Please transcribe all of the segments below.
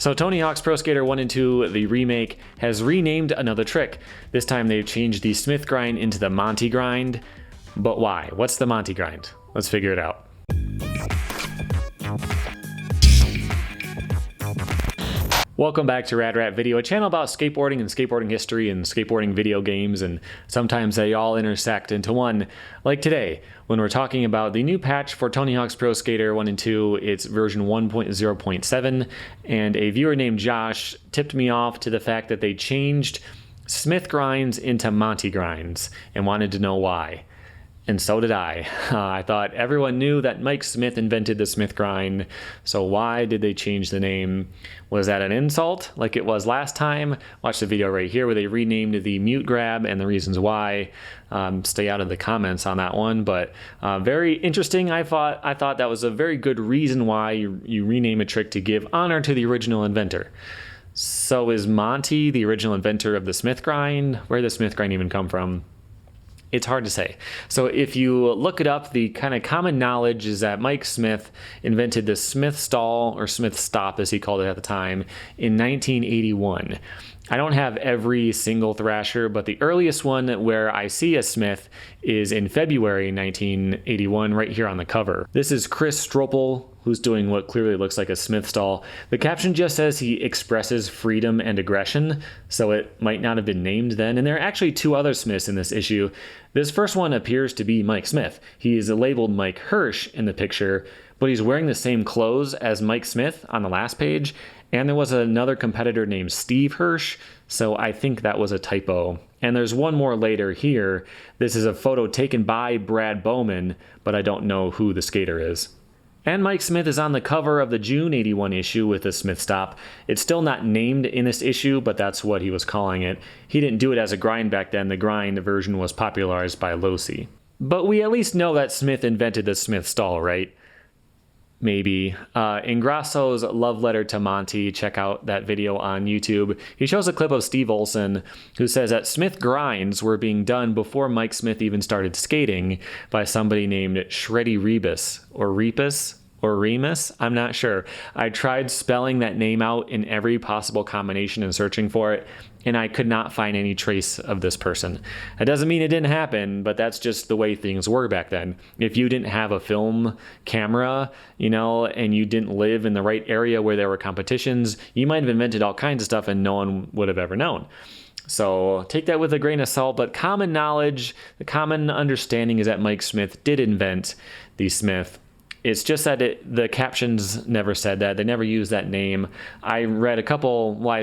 So Tony Hawk's Pro Skater 1 and 2, the remake, has renamed another trick. This time they've changed the Smith Grind into the Monty Grind. But why? What's the Monty Grind? Let's figure it out. Welcome back to Rad Rat Video, a channel about skateboarding and skateboarding history and skateboarding video games, and sometimes they all intersect into one. Like today, when we're talking about the new patch for Tony Hawk's Pro Skater 1 and 2, it's version 1.0.7, and a viewer named Josh tipped me off to the fact that they changed Smith Grinds into Monty Grinds and wanted to know why. And so did I. I thought everyone knew that Mike Smith invented the Smith Grind, so why did they change the name? Was that an insult, like it was last time? Watch the video right here where they renamed the mute grab and the reasons why. Stay out of the comments on that one, but very interesting. I thought that was a very good reason why you rename a trick to give honor to the original inventor. So is Monty the original inventor of the Smith Grind? Where did the Smith Grind even come from? It's hard to say. So if you look it up, the kind of common knowledge is that Mike Smith invented the Smith stall, or Smith stop as he called it at the time, in 1981. I don't have every single Thrasher, but the earliest one where I see a Smith is in February 1981, right here on the cover. This is Chris Stropel, who's doing what clearly looks like a Smith stall. The caption just says he expresses freedom and aggression, so it might not have been named then. And there are actually two other Smiths in this issue. This first one appears to be Mike Smith. He is labeled Mike Hirsch in the picture, but he's wearing the same clothes as Mike Smith on the last page. And there was another competitor named Steve Hirsch, so I think that was a typo. And there's one more later here. This is a photo taken by Brad Bowman, but I don't know who the skater is. And Mike Smith is on the cover of the June 81 issue with the Smith stop. It's still not named in this issue, but that's what he was calling it. He didn't do it as a grind back then. The grind version was popularized by Losi. But we at least know that Smith invented the Smith stall, right? Maybe. In Grasso's Love Letter to Monty, check out that video on YouTube. He shows a clip of Steve Olson, who says that Smith Grinds were being done before Mike Smith even started skating by somebody named Shreddy Rebus, or Repus, or Remus, I'm not sure. I tried spelling that name out in every possible combination and searching for it, and I could not find any trace of this person. That doesn't mean it didn't happen, but that's just the way things were back then. If you didn't have a film camera, and you didn't live in the right area where there were competitions, you might have invented all kinds of stuff and no one would have ever known. So take that with a grain of salt, but common knowledge, the common understanding is that Mike Smith did invent the Smith. It's just that the captions never said that. They never used that name. I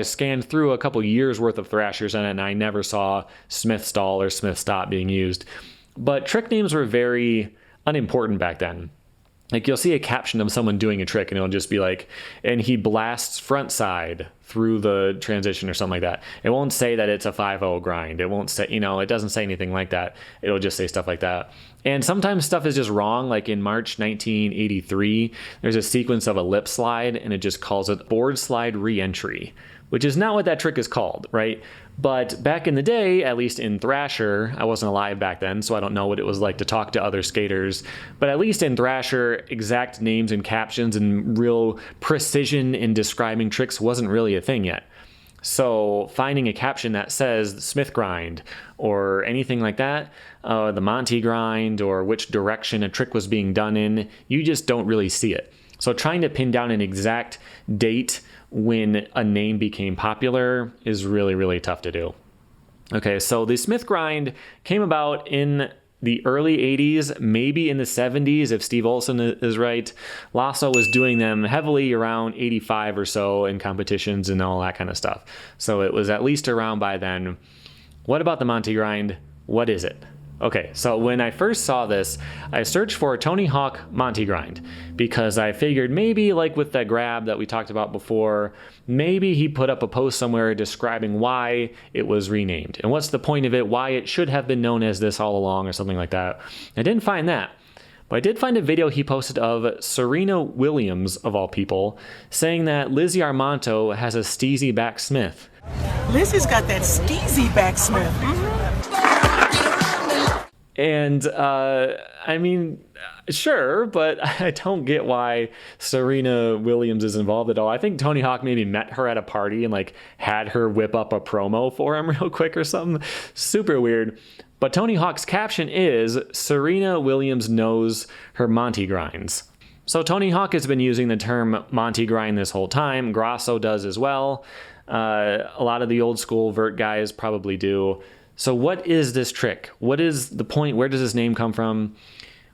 scanned through a couple years worth of Thrashers and I never saw Smith stall or Smith stop being used. But trick names were very unimportant back then. Like you'll see a caption of someone doing a trick and it'll just be like, and he blasts front side through the transition or something like that. It won't say that it's a 5-0 grind. It won't say, it doesn't say anything like that. It'll just say stuff like that. And sometimes stuff is just wrong. Like in March 1983, there's a sequence of a lip slide and it just calls it board slide re-entry, which is not what that trick is called, right? But back in the day, at least in Thrasher, I wasn't alive back then, so I don't know what it was like to talk to other skaters, but at least in Thrasher, exact names and captions and real precision in describing tricks wasn't really a thing yet. So finding a caption that says Smith Grind or anything like that, the Monty Grind, or which direction a trick was being done in, you just don't really see it. So trying to pin down an exact date when a name became popular is really, really tough to do. Okay, so the Smith Grind came about in the early 80s, maybe in the 70s, if Steve Olson is right. Lasso was doing them heavily around 85 or so in competitions and all that kind of stuff. So it was at least around by then. What about the Monty Grind? What is it? Okay, so when I first saw this, I searched for Tony Hawk Monty Grind because I figured maybe like with that grab that we talked about before, maybe he put up a post somewhere describing why it was renamed and what's the point of it, why it should have been known as this all along or something like that. I didn't find that, but I did find a video he posted of Serena Williams, of all people, saying that Lizzie Armanto has a steezy back Smith. Lizzie's got that steezy back Smith. And I mean, sure, but I don't get why Serena Williams is involved at all. I think Tony Hawk maybe met her at a party and like had her whip up a promo for him real quick or something. Super weird. But Tony Hawk's caption is, Serena Williams knows her Monty grinds. So Tony Hawk has been using the term Monty grind this whole time. Grosso does as well. A lot of the old school vert guys probably do. So what is this trick? What is the point? Where does this name come from?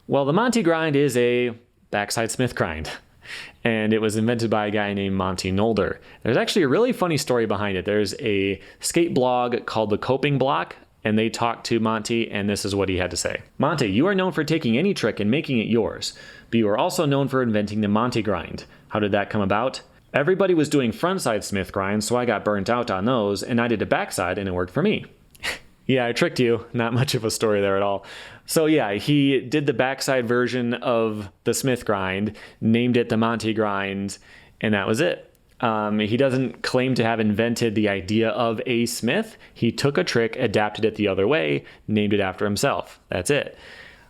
Well, the Monty grind is a backside Smith grind, and it was invented by a guy named Monty Nolder. There's actually a really funny story behind it. There's a skate blog called The Coping Block, and they talked to Monty, and this is what he had to say. Monty, you are known for taking any trick and making it yours, but you are also known for inventing the Monty grind. How did that come about? Everybody was doing frontside Smith grinds, so I got burnt out on those, and I did a backside, and it worked for me. Yeah, I tricked you. Not much of a story there at all. So yeah, he did the backside version of the Smith grind, named it the Monty grind, and that was it. He doesn't claim to have invented the idea of a Smith. He took a trick, adapted it the other way, named it after himself. That's it.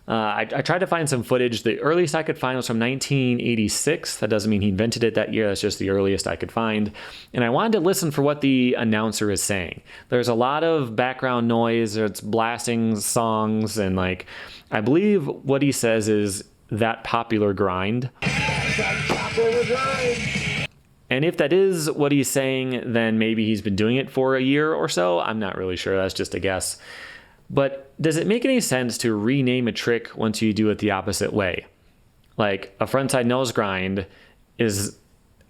I tried to find some footage. The earliest I could find was from 1986. That doesn't mean he invented it that year. That's just the earliest I could find. And I wanted to listen for what the announcer is saying. There's a lot of background noise. It's blasting songs. And like, I believe what he says is that popular grind. And if that is what he's saying, then maybe he's been doing it for a year or so. I'm not really sure. That's just a guess. But does it make any sense to rename a trick once you do it the opposite way? Like a frontside nose grind is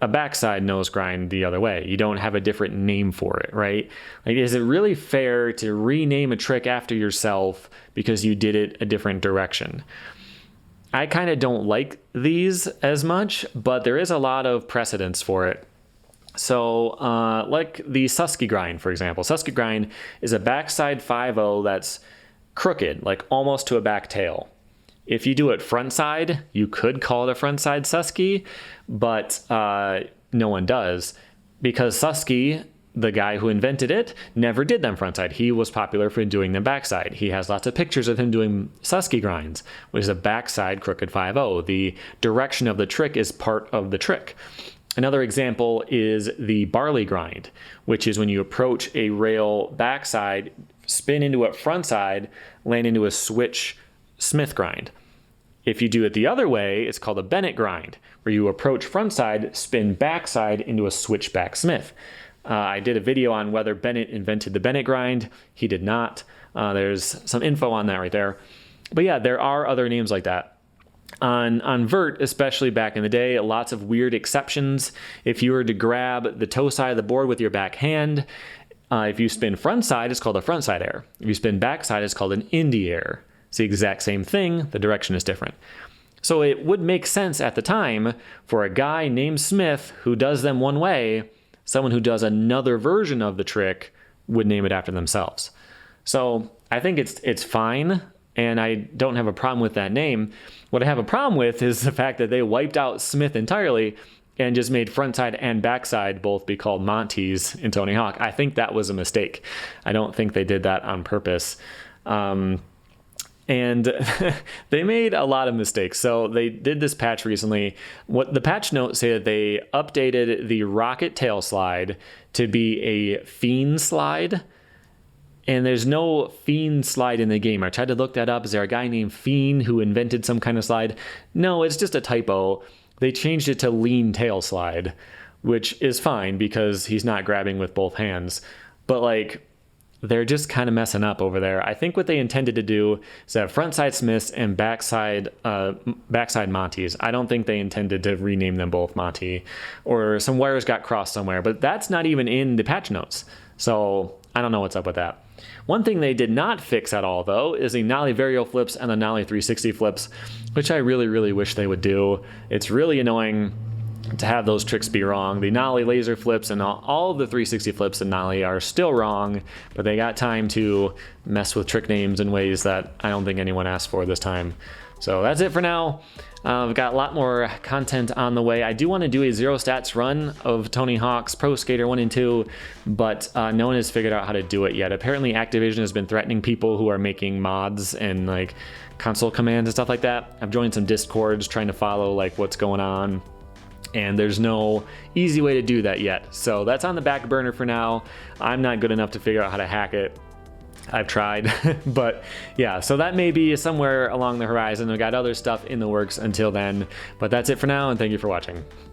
a backside nose grind the other way. You don't have a different name for it, right? Like, is it really fair to rename a trick after yourself because you did it a different direction? I kind of don't like these as much, but there is a lot of precedence for it. So like the Suskey Grind, for example. Suskey Grind is a backside 5-0 that's crooked, like almost to a back tail. If you do it frontside, you could call it a frontside Suskey, but no one does. Because Suskey, the guy who invented it, never did them frontside. He was popular for doing them backside. He has lots of pictures of him doing Suskey Grinds, which is a backside crooked 5-0. The direction of the trick is part of the trick. Another example is the Barley Grind, which is when you approach a rail backside, spin into it frontside, land into a switch Smith grind. If you do it the other way, it's called a Bennett Grind, where you approach frontside, spin backside into a switchback Smith. I did a video on whether Bennett invented the Bennett Grind. He did not. There's some info on that right there. But yeah, there are other names like that. On vert, especially back in the day, lots of weird exceptions. If you were to grab the toe side of the board with your back hand, if you spin front side, it's called a frontside air. If you spin backside, it's called an indie air. It's the exact same thing. The direction is different. So it would make sense at the time for a guy named Smith who does them one way, someone who does another version of the trick would name it after themselves. So I think it's fine, and I don't have a problem with that name. What I have a problem with is the fact that they wiped out Smith entirely and just made frontside and backside both be called Monty's in Tony Hawk. I think that was a mistake. I don't think they did that on purpose. And they made a lot of mistakes. So they did this patch recently. What the patch notes say that they updated the rocket tail slide to be a fiend slide. And there's no Fiend slide in the game. I tried to look that up. Is there a guy named Fiend who invented some kind of slide? No, it's just a typo. They changed it to lean tail slide, which is fine because he's not grabbing with both hands. But like, they're just kind of messing up over there. I think what they intended to do is have frontside Smiths and backside Montys. I don't think they intended to rename them both Monty, or some wires got crossed somewhere. But that's not even in the patch notes. So I don't know what's up with that. One thing they did not fix at all, though, is the nollie varial flips and the nollie 360 flips, which I really, really wish they would do. It's really annoying to have those tricks be wrong. The nollie laser flips and all of the 360 flips and nollie are still wrong, but they got time to mess with trick names in ways that I don't think anyone asked for this time. So that's it for now. I've got a lot more content on the way. I do want to do a zero stats run of Tony Hawk's Pro Skater 1 and 2, but no one has figured out how to do it yet. Apparently Activision has been threatening people who are making mods and like console commands and stuff like that. I've joined some Discords trying to follow like what's going on, and there's no easy way to do that yet. So that's on the back burner for now. I'm not good enough to figure out how to hack it. I've tried, but yeah, so that may be somewhere along the horizon. I've got other stuff in the works until then, but that's it for now, and thank you for watching.